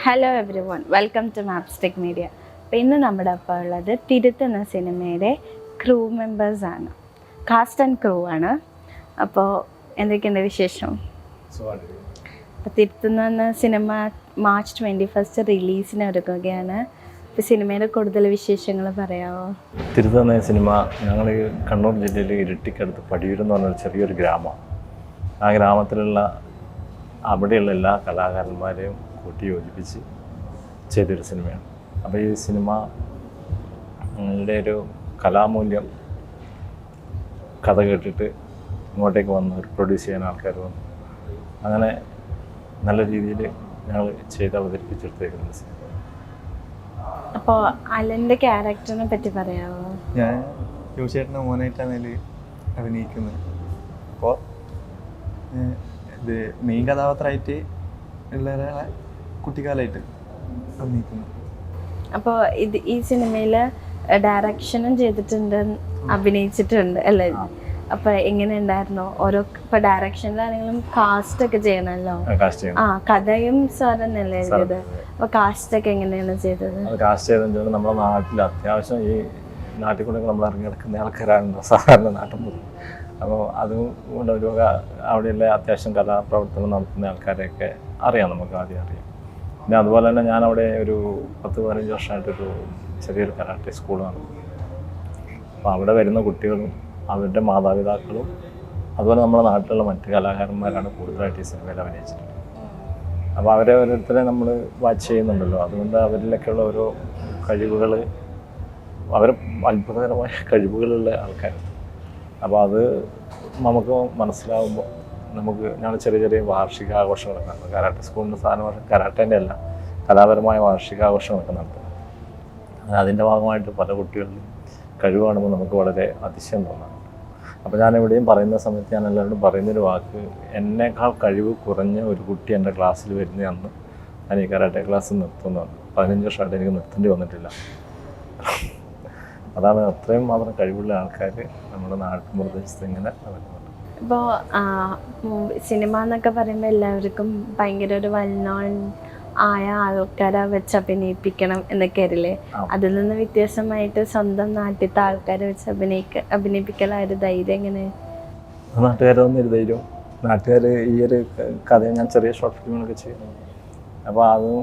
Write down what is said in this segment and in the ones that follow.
Hello everyone, welcome to Mapstick Media. അപ്പോൾ ഇന്ന് നമ്മുടെ ഒപ്പം ഉള്ളത് തിരുത്ത് എന്ന സിനിമയുടെ ക്രൂ മെമ്പേഴ്സാണ്, കാസ്റ്റ് ആൻഡ് ക്രൂ ആണ്. അപ്പോൾ എന്തൊക്കെയുണ്ട് വിശേഷം? അപ്പോൾ തിരുത്തുന്ന സിനിമ March 21 റിലീസിന് ഒരുക്കുകയാണ്. ഇപ്പോൾ സിനിമയുടെ കൂടുതൽ വിശേഷങ്ങൾ പറയാമോ? തിരുത്തുന്ന സിനിമ ഞങ്ങൾ കണ്ണൂർ ജില്ലയിൽ ഇരിട്ടിക്കടുത്ത് പടിയൂർ എന്ന് പറഞ്ഞൊരു ചെറിയൊരു ഗ്രാമം. ആ ഗ്രാമത്തിലുള്ള അവിടെയുള്ള എല്ലാ കലാകാരന്മാരെയും കൂട്ടി യോജിപ്പിച്ച് ചെയ്തൊരു സിനിമയാണ്. അപ്പോൾ ഈ സിനിമയുടെ ഒരു കലാമൂല്യം കഥ കേട്ടിട്ട് ഇങ്ങോട്ടേക്ക് വന്ന് ഒരു പ്രൊഡ്യൂസ് ചെയ്യാൻ ആൾക്കാർ വന്നു. അങ്ങനെ നല്ല രീതിയിൽ ഞങ്ങൾ ചെയ്ത് അവതരിപ്പിച്ചെടുത്തേക്കുന്ന സിനിമ. അപ്പോൾ അലൻ്റെ ക്യാരക്ടറിനെ പറ്റി പറയാമോ? ഞാൻ ജോഷേട്ടൻ്റെ മോനായിട്ടാണ് അതിൽ അഭിനയിക്കുന്നത്. അപ്പോൾ ഇത് മെയിൻ കഥാപാത്രമായിട്ട് ഉള്ള ഒരാളെ കുട്ടിക്കാലമായിട്ട് അഭിനയിക്കുന്നു. അപ്പോൾ ഈ സിനിമയിൽ ഡയറക്ഷനും ചെയ്തിട്ടുണ്ട്, അഭിനയിച്ചിട്ടുണ്ട് അല്ലേ? അപ്പോൾ എങ്ങനെ ഉണ്ടായിരുന്നു? ഓരോ ഇപ്പോൾ ഡയറക്ഷനിലാണെങ്കിലും കാസ്റ്റ് ഒക്കെ ചെയ്യണമല്ലോ. കഥയും സാറന്നല്ലേ എഴുതിയത്? അപ്പോൾ കാസ്റ്റ് ഒക്കെ എങ്ങനെയാണ് ചെയ്തത്? കാസ്റ്റ് ചെയ്തെന്ന് നമ്മുടെ നാട്ടിൽ അത്യാവശ്യം ഈ നാട്ടിൽ കൂടെ നമ്മൾ ഇറങ്ങി കിടക്കുന്ന ആൾക്കാരാണല്ലോ സാധാരണ നാട്ടിൽ നിന്ന്. അപ്പോൾ അതുകൊണ്ട് ഒരു അവിടെയുള്ള അത്യാവശ്യം കലാപ്രവർത്തനം നടത്തുന്ന ആൾക്കാരെയൊക്കെ അറിയാം, നമുക്ക് ആദ്യം അറിയാം. പിന്നെ അതുപോലെ തന്നെ ഞാനവിടെ ഒരു 10-15 വർഷമായിട്ടൊരു ചെറിയൊരു കരാട്ടെ സ്കൂളാണ്. അപ്പോൾ അവിടെ വരുന്ന കുട്ടികളും അവരുടെ മാതാപിതാക്കളും അതുപോലെ നമ്മുടെ നാട്ടിലുള്ള മറ്റ് കലാകാരന്മാരാണ് കൂടുതലായിട്ട് ഈ സിനിമയിൽ അഭിനയിച്ചിട്ടുള്ളത്. അപ്പോൾ അവരെ ഓരോരുത്തരെ നമ്മൾ വാച്ച് ചെയ്യുന്നുണ്ടല്ലോ, അതുകൊണ്ട് അവരിലൊക്കെയുള്ള ഓരോ കഴിവുകൾ, അവർ അത്ഭുതകരമായ കഴിവുകളുള്ള ആൾക്കാർ. അപ്പോൾ അത് നമുക്ക് മനസ്സിലാവുമ്പോൾ ഞങ്ങൾ ചെറിയ ചെറിയ വാർഷികാഘോഷങ്ങളൊക്കെ നടത്തും. കരാട്ടെ സ്കൂളിൻ്റെ സാധനം കരാട്ടേൻ്റെ അല്ല, കലാപരമായ വാർഷികാഘോഷങ്ങളൊക്കെ നടത്തുന്നത്. അതിൻ്റെ ഭാഗമായിട്ട് പല കുട്ടികളിലും കഴിവ് കാണുമ്പോൾ നമുക്ക് വളരെ അതിശയം തോന്നാറുണ്ട്. അപ്പോൾ ഞാൻ എവിടെയും പറയുന്ന സമയത്ത് ഞാൻ എല്ലാവരോടും പറയുന്നൊരു വാക്ക്, എന്നേക്കാൾ കഴിവ് കുറഞ്ഞ ഒരു കുട്ടി എൻ്റെ ക്ലാസ്സിൽ വരുന്ന അന്ന് ഞാൻ ഈ കരാട്ടെ ക്ലാസ് നിർത്തുന്നതാണ്. 15 വർഷമായിട്ട് എനിക്ക് നിർത്തേണ്ടി വന്നിട്ടില്ല. അതാണ്, അത്രയും മാത്രം കഴിവുള്ള ആൾക്കാർ നമ്മുടെ നാട്ടുപ്രദേശത്ത് ഇങ്ങനെ നടക്കുന്നുണ്ട്. ഇപ്പോൾ സിനിമ എന്നൊക്കെ പറയുമ്പോൾ എല്ലാവർക്കും ഭയങ്കര ഒരു വെൽ നോൺ ആയ ആൾക്കാരെ വെച്ച് അഭിനയിപ്പിക്കണം എന്നൊക്കെ അറിയില്ലേ? അതിൽ നിന്ന് വ്യത്യാസമായിട്ട് സ്വന്തം നാട്ടിലത്തെ ആൾക്കാരെ വെച്ച് അഭിനയിപ്പിക്കലായൊരു ധൈര്യം എങ്ങനെ? നാട്ടുകാരൊന്നും ഒരു ധൈര്യം, നാട്ടുകാർ ഈ ഒരു കഥ ഞാൻ ചെറിയ ഷോർട്ട് ഫിലിമുകളൊക്കെ ചെയ്യുന്നു. അപ്പോൾ അതും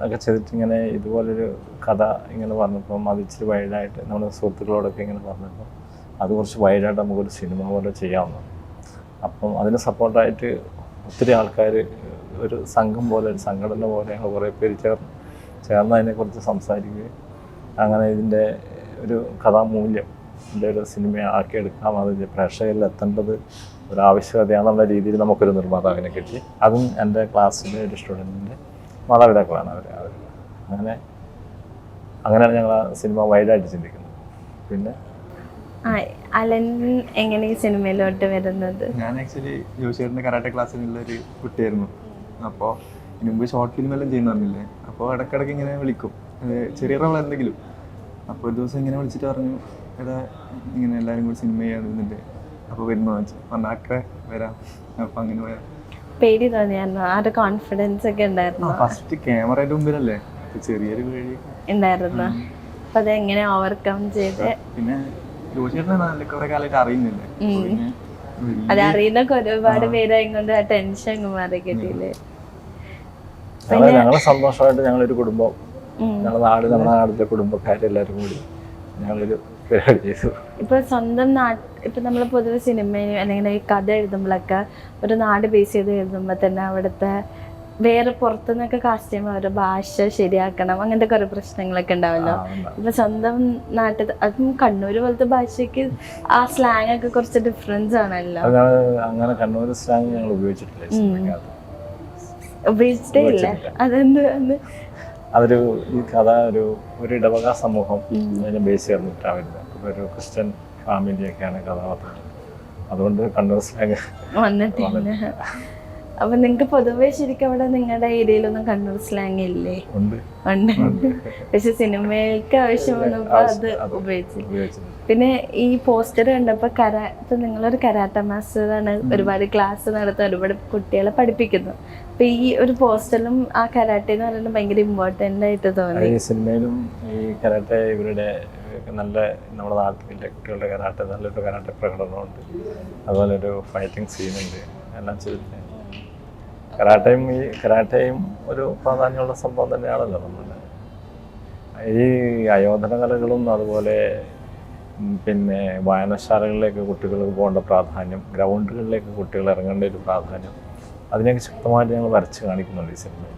ഒക്കെ ചെയ്തിട്ട് ഇങ്ങനെ ഇതുപോലൊരു കഥ ഇങ്ങനെ പറഞ്ഞപ്പം അത് ഇച്ചിരി വൈഡായിട്ട് നമ്മുടെ സുഹൃത്തുക്കളോടൊക്കെ ഇങ്ങനെ പറഞ്ഞപ്പോൾ അത് കുറച്ച് വൈഡായിട്ട് നമുക്കൊരു സിനിമ പോലെ ചെയ്യാവുന്നതാണ്. അപ്പം അതിന് സപ്പോർട്ടായിട്ട് ഒത്തിരി ആൾക്കാർ ഒരു സംഘം പോലെ, ഒരു സംഘടന പോലെ ഞങ്ങൾ കുറേ പേര് ചേർന്ന് അതിനെക്കുറിച്ച് സംസാരിക്കുകയും അങ്ങനെ ഇതിൻ്റെ ഒരു കഥാമൂല്യം ഒരു സിനിമ ആക്കിയെടുക്കാം, അതിൻ്റെ പ്രേക്ഷകരിൽ എത്തേണ്ടത് ഒരു ആവശ്യകതയാണെന്നുള്ള രീതിയിൽ നമുക്കൊരു നിർമ്മാതാവിനെ കിട്ടി. അതും എൻ്റെ ക്ലാസ്സിലെ ഒരു സ്റ്റുഡൻറ്റിൻ്റെ മാതാപിതാക്കളാണ് അവർ. അങ്ങനെയാണ് ഞങ്ങൾ ആ സിനിമ വൈഡായിട്ട് ചിന്തിക്കുന്നത്. പിന്നെ അലൻ എങ്ങനെ ഈ സിനിമയിലോട്ട് വരുന്നത്? ഞാൻ ആക്ച്വലി ജോഷേട്ടൻ്റെ കരാട്ടെ ക്ലാസ്സിലുള്ളൊരു കുട്ടിയായിരുന്നു. അപ്പോൾ ഇതിന് മുമ്പ് ഷോർട്ട് ഫിലിം എല്ലാം ചെയ്യുന്ന പറഞ്ഞില്ലേ, അപ്പോൾ ഇടയ്ക്കിടയ്ക്ക് ഇങ്ങനെ വിളിക്കും, ചെറിയ റോൾ എന്തെങ്കിലും. അപ്പോൾ ഒരു ദിവസം ഇങ്ങനെ വിളിച്ചിട്ട് പറഞ്ഞു, എടാ ഇങ്ങനെ എല്ലാവരും കൂടി സിനിമ ചെയ്യാറുണ്ട്, അപ്പോൾ വരുന്നോ പറഞ്ഞാൽ വരാം. അപ്പോൾ അങ്ങനെ വരാം. പേടി തോന്നിയായിരുന്നു? ആ ഒരു കോൺഫിഡൻസ് ഒക്കെ ഉണ്ടായിരുന്നു? ഫസ്റ്റ് ക്യാമറയുടെ മുമ്പിലല്ലേ, ചെറിയൊരു പേടി ഉണ്ടായിരുന്നു. അപ്പൊ അത് എങ്ങനെ ഓവർകം ചെയ്ത്? പിന്നെ ജോഷേട്ടനെ നല്ല കുറെ കാലമായിട്ട് അറിയുന്നില്ലേ, അത് അറിയുന്നൊക്കെ ഒരുപാട് പേരായിക്കൊണ്ട് ആ ടെൻഷൻ മാറി കിട്ടിയില്ലേ? ഞങ്ങളെ സന്തോഷമായിട്ട് ഞങ്ങളൊരു കുടുംബം, നമ്മുടെ നാട്ടിലെ കുടുംബക്കാരെല്ലാവരും കൂടി ഞങ്ങളൊരു പരിപാടി ചെയ്തു. ഇപ്പൊ സ്വന്തം ഇപ്പൊ നമ്മൾ പൊതുവെ സിനിമ അല്ലെങ്കിൽ ഈ കഥ എഴുതുമ്പോഴൊക്കെ ഒരു നാട് ബേസ് ചെയ്ത് എഴുതുമ്പോൾ തന്നെ അവിടുത്തെ വേറെ പുറത്തുനിന്നൊക്കെ കാസ്റ്റ് ചെയ്യുമ്പോൾ അവരുടെ ഭാഷ ശരിയാക്കണം, അങ്ങനത്തെ കുറെ പ്രശ്നങ്ങളൊക്കെ ഉണ്ടാവല്ലോ. ഇപ്പൊ സ്വന്തം നാട്ടിൽ, അതും കണ്ണൂർ പോലത്തെ ഭാഷയ്ക്ക് ആ സ്ലാങ് ഒക്കെ കുറച്ച് ഡിഫറൻസ് ആണല്ലോ. അങ്ങനെ കണ്ണൂർ സ്ലാങ് ഞങ്ങൾ ഉപയോഗിച്ചിട്ടേ ഇല്ല. അതെന്ത് അതൊരു ഈ കഥ ഒരു ഇടവക സമൂഹം അതിനെ ബേസ് ചെയ്തിട്ടാണ് വരുന്നത്. ഒരു ക്രിസ്ത്യൻ ഫാമിലിയൊക്കെയാണ് കഥാപാത്രം, അതുകൊണ്ട് കണ്ണൂർ സ്ലാങ് വന്നിട്ടില്ല. അപ്പൊ നിങ്ങക്ക് പൊതുവെ ശരിക്കും അവിടെ നിങ്ങളുടെ ഏരിയയിലൊന്നും കണ്ണൂർ സ്ലാങ് ഇല്ലേ? ഉണ്ട്. പക്ഷെ സിനിമയ്ക്ക് ആവശ്യം വന്നപ്പോ അത് ഉപയോഗിച്ചു. പിന്നെ ഈ പോസ്റ്റർ കണ്ടപ്പോ ഇപ്പൊ നിങ്ങളൊരു കരാട്ട മാസ്റ്ററാണ്, ഒരുപാട് ക്ലാസ് നടത്തുന്ന, ഒരുപാട് കുട്ടികളെ പഠിപ്പിക്കുന്നു. അപ്പൊ ഈ ഒരു പോസ്റ്ററിലും ആ കരാട്ടെ എന്ന് പറയുന്നത് ഭയങ്കര ഇമ്പോർട്ടന്റ് ആയിട്ട് തോന്നി. ഈ സിനിമയിലും ഈ കരാട്ടെ ഇവരുടെ നല്ല നമ്മുടെ നാട്ടിലെ കുട്ടികളുടെ കരാട്ടെ നല്ലൊരു കരാട്ടെ പ്രകടനമുണ്ട്, അതുപോലെ ഒരു ഫൈറ്റിംഗ് സീനുണ്ട്, എല്ലാം ചെയ്തിട്ടുണ്ട്. കരാട്ടയും ഒരു പ്രാധാന്യമുള്ള സംഭവം തന്നെയാണല്ലോ നമ്മളുടെ ഈ ആയോധന കലകളും. അതുപോലെ പിന്നെ വായനശാലകളിലേക്ക് കുട്ടികൾക്ക് പോകേണ്ട പ്രാധാന്യം, ഗ്രൗണ്ടുകളിലേക്ക് കുട്ടികൾ ഇറങ്ങേണ്ട ഒരു പ്രാധാന്യം, അതിനൊക്കെ ശക്തമായിട്ട് ഞങ്ങൾ വരച്ച് കാണിക്കുന്നുണ്ട് ഈ സിനിമയിൽ.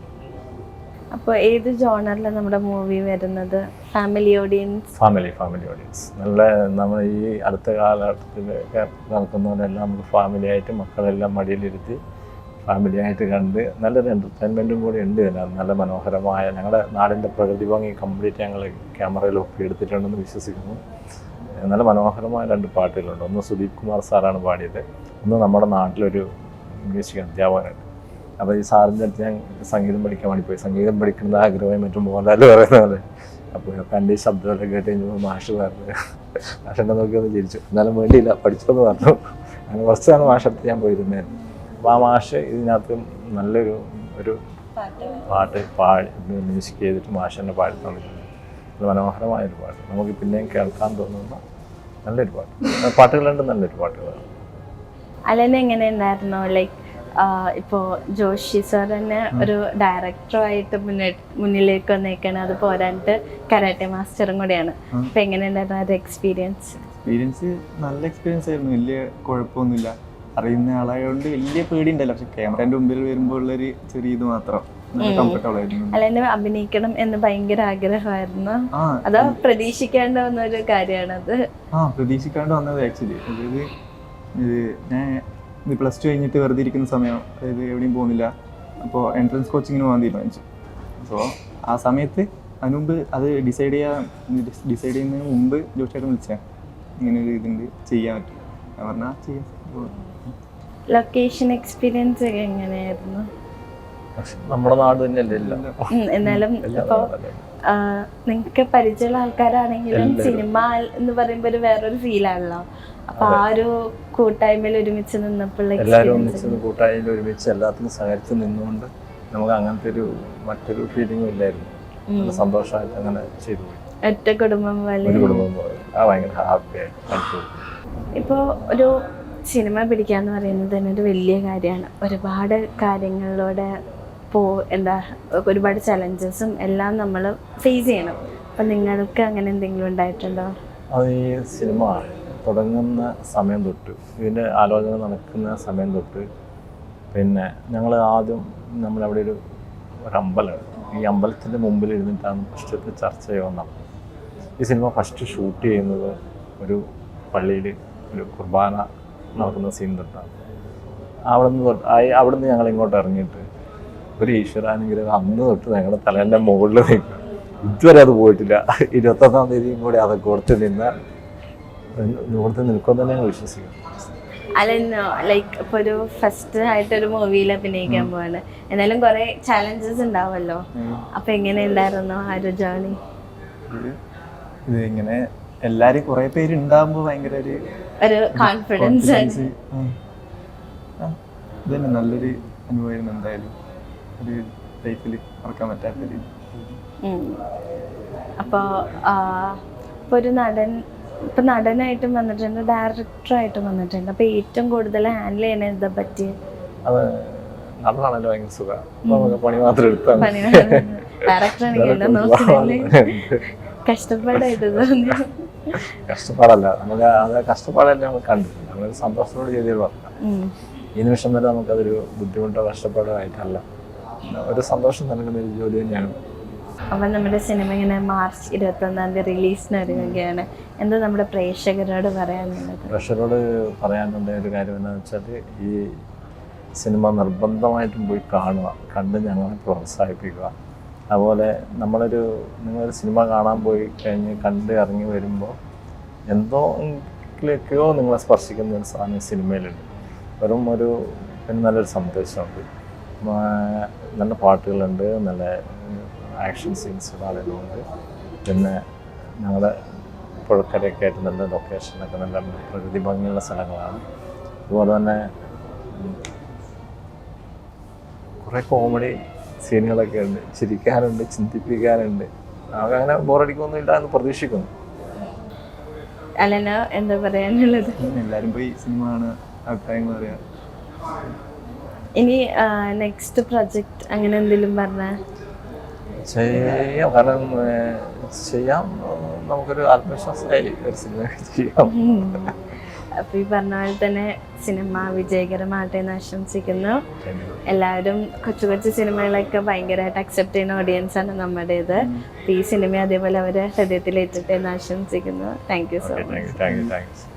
അപ്പോൾ ഏത് ജോണറിലാണ് നമ്മുടെ മൂവി വരുന്നത്? Family audience? Family audience. നല്ല നമ്മൾ ഈ അടുത്ത കാലഘട്ടത്തിലൊക്കെ നടക്കുന്നവരെല്ലാം നമുക്ക് ഫാമിലി ആയിട്ട് മക്കളെല്ലാം മടിയിലിരുത്തി ഫാമിലി ആയിട്ട് കണ്ട് നല്ലൊരു എൻ്റർടൈൻമെൻറ്റും കൂടി ഉണ്ട്. നല്ല മനോഹരമായ ഞങ്ങളുടെ നാടിൻ്റെ പ്രകൃതി ഭംഗി കംപ്ലീറ്റ് ഞങ്ങൾ ക്യാമറയിൽ ഒപ്പിയെടുത്തിട്ടുണ്ടെന്ന് വിശ്വസിക്കുന്നു. നല്ല മനോഹരമായ 2 പാട്ടുകളുണ്ട്. ഒന്ന് സുദീപ് കുമാർ സാറാണ് പാടിയത്, ഒന്ന് നമ്മുടെ നാട്ടിലൊരു മ്യൂസിക് അധ്യാപകനുണ്ട്. അപ്പോൾ ഈ സാറിൻ്റെ അടുത്ത് ഞാൻ സംഗീതം പഠിക്കാൻ വേണ്ടി പോയി. സംഗീതം പഠിക്കുന്നത് ആഗ്രഹമായി മറ്റും മോഹൻലാൽ പറയുന്ന പോലെ. അപ്പോൾ എൻ്റെ ഈ ശബ്ദമൊക്കെ കേട്ട് കഴിഞ്ഞപ്പോൾ മാഷ് പറഞ്ഞു, മാഷെന്നെ നോക്കി ഒന്ന് ചിരിച്ചു. എന്നാലും വേണ്ടിയില്ല, പഠിച്ചെന്ന് പറഞ്ഞു. അങ്ങനെ കുറച്ചാണ് മാഷടുത്ത് ഞാൻ പോയിരുന്നായിരുന്നു. അപ്പോൾ ആ മാഷ് ഇതിനകത്ത് നല്ലൊരു പാട്ട് മ്യൂസിക് ചെയ്തിട്ട് മാഷ് തന്നെ പാടി തന്നിട്ടുണ്ട്. അത് മനോഹരമായൊരു പാട്ട്, നമുക്ക് പിന്നെയും കേൾക്കാൻ തോന്നുന്ന നല്ലൊരു പാട്ട്. പാട്ടുകളുണ്ട്, നല്ലൊരു പാട്ടുകളാണ്. അലൻ എങ്ങനെ ഉണ്ടായിരുന്നു? ലൈക്ക് ഇപ്പോൾ ജോഷി സാർ തന്നെ ഒരു ഡയറക്ടറായിട്ട് മുന്നിലേക്ക് വന്നേക്കാണ്, അത് പോരാണ്ട് കരാട്ടെ മാസ്റ്ററും കൂടെയാണ്. അപ്പം എങ്ങനെ ഉണ്ടായിരുന്നു ആ ഒരു എക്സ്പീരിയൻസ്? നല്ല എക്സ്പീരിയൻസ് ആയിരുന്നു. വലിയ കുഴപ്പമൊന്നുമില്ല. അറിയുന്ന ആളായതുകൊണ്ട് വലിയ പേടി ഉണ്ടല്ലോ. പക്ഷെ ക്യാമറേൻ്റെ മുമ്പിൽ വരുമ്പോൾ ഉള്ളൊരു ചെറിയ ഇത് മാത്രം കംഫർട്ടബിൾ ആയിരുന്നു. അല്ലെന്നെ അഭിനയിക്കണം എന്ന് ഭയങ്കര ആഗ്രഹമായിരുന്നു. അത് പ്രതീക്ഷിക്കാണ്ട് വന്ന ഒരു കാര്യമാണത്. പ്രതീക്ഷിക്കാണ്ട് വന്നത് ആക്ച്വലി. അതായത് ഞാൻ +2 കഴിഞ്ഞിട്ട് വെറുതെ ഇരിക്കുന്ന സമയം, അതായത് എവിടെയും പോകുന്നില്ല. അപ്പോൾ എൻട്രൻസ് കോച്ചിങ്ങിന് പോകാൻ തീരുമാനിച്ചു. അപ്പോൾ ആ സമയത്ത് അതിനുമുമ്പ് അത് ഡിസൈഡ് ചെയ്യുന്നതിന് മുമ്പ് ജോഷിയായിട്ട് വിളിച്ചാൽ ഇങ്ങനെ ഒരു ഇതുണ്ട്, ചെയ്യാൻ പറ്റും. ഞാൻ പറഞ്ഞാൽ ചെയ്യാം. ലൊക്കേഷൻ എക്സ്പീരിയൻസ് എങ്ങനെയായിരുന്നു? നമ്മുടെ നാട് തന്നെയല്ലേ എന്നാലും ഇപ്പോൾ നിങ്ങൾക്ക് പരിചയമുള്ള ആൾക്കാരാണെങ്കിലും സിനിമ എന്ന് പറയുമ്പോൾ ഒരു വേറൊരു ഫീലാണല്ലോ. അപ്പൊ ആ ഒരു കൂട്ടായ്മയിൽ ഒരുമിച്ച് നിന്നപ്പോൾ എല്ലാവരും ഒന്നിച്ച് കൂട്ടായ്മയിൽ ഒരുമിച്ച് എല്ലാത്തിനും സഹകരിച്ച് നിന്നുകൊണ്ട് നമുക്ക് അങ്ങനത്തെ മറ്റൊരു ഫീലിംഗും ഇല്ലായിരുന്നു. സന്തോഷമായിട്ട് അങ്ങനെ ചെയ്തു പോയി. ഒറ്റ കുടുംബം പോലെ ഭയങ്കര ഹാപ്പിയായിട്ട്. ഇപ്പോൾ ഒരു സിനിമ പിടിക്കാന്ന് പറയുന്നത് തന്നെ ഒരു വലിയ കാര്യമാണ്. ഒരുപാട് കാര്യങ്ങളിലൂടെ ഒരുപാട് ചലഞ്ചസും എല്ലാം നമ്മൾ ഫേസ് ചെയ്യണം. അപ്പം നിങ്ങൾക്ക് അങ്ങനെ എന്തെങ്കിലും ഉണ്ടായിട്ടുണ്ടോ? അത് ഈ സിനിമ തുടങ്ങുന്ന സമയം തൊട്ട്, ഇതിൻ്റെ ആലോചന നടക്കുന്ന സമയം തൊട്ട്, പിന്നെ ഞങ്ങൾ ആദ്യം നമ്മളവിടെ ഒരു അമ്പലമാണ്. ഈ അമ്പലത്തിൻ്റെ മുമ്പിൽ ഇരുന്നിട്ടാണ് ഫസ്റ്റത്തെ ചർച്ച ചെയ്യുന്നത്. ഈ സിനിമ ഫസ്റ്റ് ഷൂട്ട് ചെയ്യുന്നത് ഒരു പള്ളിയിൽ ഒരു കുർബാന നടക്കുന്ന സീൻ തൊട്ടാണ്. അവിടുന്ന് ഞങ്ങൾ ഇങ്ങോട്ട് ഇറങ്ങിയിട്ട് ഒരു ഈശ്വരാനുഗ്രഹം അന്ന് തൊട്ട് ഞങ്ങളുടെ തലേൻ്റെ മുകളിൽ നിൽക്കും. ഇതുവരെ അത് പോയിട്ടില്ല. 21-ാം തീയതിയും കൂടി അതൊക്കെ കൊടുത്ത് നിൽക്കുമെന്ന് തന്നെ ഞങ്ങൾ വിശ്വസിക്കുന്നു. അല്ലെന്നോ ലൈക്ക് ഇപ്പോൾ ഒരു ഫസ്റ്റ് ആയിട്ടൊരു മൂവിയിൽ അഭിനയിക്കാൻ പോവാണ്. എന്നാലും കുറെ ചാലഞ്ചസ് ഉണ്ടാവുമല്ലോ. അപ്പൊ എങ്ങനെ ഉണ്ടായിരുന്നു ആ ഒരു ജേർണി? ഇത് ഇങ്ങനെ എല്ലാരും കുറെ പേര് ഉണ്ടാകുമ്പോൾ ഭയങ്കര ഒരു കോൺഫിഡൻസ് ഇതന്നെ നല്ലൊരു അനുഭവമായിരുന്നു. എന്തായാലും ഒരു ലൈഫിൽ മറക്കാൻ പറ്റാത്തൊരു. അപ്പോൾ ഒരു നടനായിട്ടും വന്നിട്ടുണ്ട്, ഡയറക്ടറായിട്ടും വന്നിട്ടുണ്ട്. അപ്പോൾ ഏറ്റവും കൂടുതൽ ഹാൻഡിൽ ചെയ്യണ എന്താ പറ്റി? അത് നടനാണല്ലോ ഭയങ്കര സുഖം, പണി മാത്രം എടുത്താൽ. ഡയറക്ടറാണെങ്കിലോ നോക്കില്ലേ കഷ്ടപ്പാടായിട്ട് തോന്നി? കഷ്ടപ്പാടല്ല, നമുക്ക് അത് കഷ്ടപ്പാടല്ലേ നമ്മൾ കണ്ടിട്ടുണ്ട്. നമ്മളൊരു സന്തോഷത്തോട് ചെയ്തൊരു വർക്കാണ്. ഈ നിമിഷം വരെ നമുക്കതൊരു ബുദ്ധിമുട്ടോ കഷ്ടപ്പാടോ ആയിട്ടല്ല, ഒരു സന്തോഷം നൽകുന്ന ഒരു ജോലി തന്നെയാണ്. അപ്പം നമ്മുടെ സിനിമ ഇങ്ങനെ മാർച്ച് 21-ാം തീയതി റിലീസിന് ഒരുങ്ങുകയാണ്. എന്താ നമ്മുടെ പ്രേക്ഷകരോട് പറയാനുള്ളത്? പ്രേക്ഷകരോട് പറയാനുള്ള ഒരു കാര്യം എന്താണെന്ന് വെച്ചാൽ, ഈ സിനിമ നിർബന്ധമായിട്ടും പോയി കാണുക, കണ്ട് ഞങ്ങളെ പ്രോത്സാഹിപ്പിക്കുക. അതുപോലെ നിങ്ങളൊരു സിനിമ കാണാൻ പോയി കഴിഞ്ഞ് കണ്ട് ഇറങ്ങി വരുമ്പോൾ എന്തൊക്കെയോ നിങ്ങളെ സ്പർശിക്കുന്ന ഒരു സാധനം സിനിമയിലുണ്ട്. വെറും നല്ലൊരു സന്ദേശമുണ്ട്. നല്ല പാട്ടുകളുണ്ട്, നല്ല ആക്ഷൻ സീൻസ് ആളുകളുണ്ട്. പിന്നെ ഞങ്ങളുടെ പുഴക്കരയൊക്കെ ആയിട്ട് നല്ല ലൊക്കേഷനൊക്കെ നല്ല പ്രകൃതി ഭംഗിയുള്ള സ്ഥലങ്ങളാണ്. അതുപോലെ തന്നെ കുറേ കോമഡി സീനുകളൊക്കെ ഉണ്ട്, ചിരിക്കാനുണ്ട്, ചിന്തിപ്പിക്കാനുണ്ട്. അങ്ങനെ ബോറടിക്കൊന്നുമില്ല എന്ന് പ്രതീക്ഷിക്കുന്നു. അലന് എന്താ പറയാനുള്ളത്? എല്ലാവരും പോയി സിനിമ കാണുക, അഭിപ്രായങ്ങൾ പറയാം. ഇനി നെക്സ്റ്റ് പ്രൊജക്റ്റ് അങ്ങനെ എന്തെങ്കിലും പറഞ്ഞാൽ ചെയ്യാം, കാരണം ചെയ്യാം, നമുക്കൊരു ആത്മവിശ്വാസമായി ഒരു സിനിമ ചെയ്യാം. അപ്പോൾ ഈ പറഞ്ഞ പോലെ തന്നെ സിനിമ വിജയകരമാകട്ടെ എന്ന് ആശംസിക്കുന്നു. എല്ലാവരും കൊച്ചു കൊച്ചു സിനിമകളൊക്കെ ഭയങ്കരമായിട്ട് അക്സെപ്റ്റ് ചെയ്യുന്ന ഓഡിയൻസാണ് നമ്മുടേത്. അപ്പോൾ ഈ സിനിമ അതേപോലെ അവരെ ഹൃദയത്തിലേറ്റിട്ടെ എന്ന് ആശംസിക്കുന്നു. Thank you so much. Thank you.